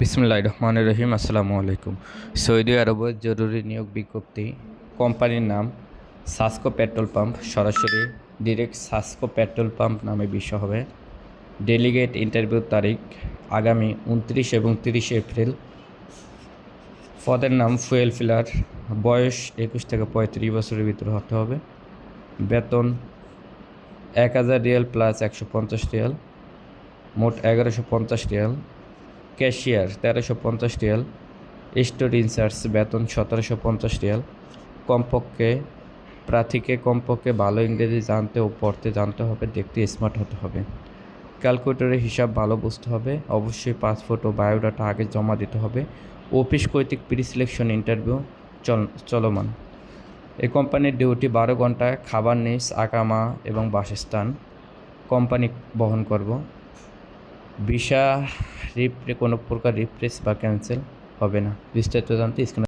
বিসমিল্লাহির রহমানির রহিম। আসসালামু আলাইকুম। সৌদি আরবের জরুরি নিয়োগ বিজ্ঞপ্তি। কোম্পানির নাম সাসকো পেট্রোল পাম্প। সরাসরি ডিরেক্ট সাসকো পেট্রোল পাম্প নামে বিষয় হবে। ডেলিগেট ইন্টারভিউ তারিখ আগামী 29 এবং 30 এপ্রিল। পদের নাম ফুয়েল ফিলার। বয়স 21 থেকে 35 বছরের ভিতরে হতে হবে। বেতন 1000 রিয়াল প্লাস 150 রিয়াল, মোট 1150 রিয়াল। ক্যাশিয়ার 1350 রিয়াল। স্টোর ইনচার্জ বেতন 1750 রিয়াল। প্রার্থীকে কমপক্ষে ভালো ইংরেজি জানতে ও পড়তে জানতে হবে, দেখতে স্মার্ট হতে হবে। ক্যালকুলেটরের হিসাব ভালো বুঝতে হবে। অবশ্যই পাসপোর্ট ও বায়োডাটা আগে জমা দিতে হবে। অফিস কর্তৃক প্রি সিলেকশন ইন্টারভিউ চলমান। এই কোম্পানির ডিউটি 12 ঘন্টা। খাবার নিস, আকামা এবং বাসস্থান কোম্পানি বহন করব। ভিসা কোনো প্রকার রিপ্লেস বা ক্যান্সেল হবে না। বিস্তারিত জানতে স্ক্রিনে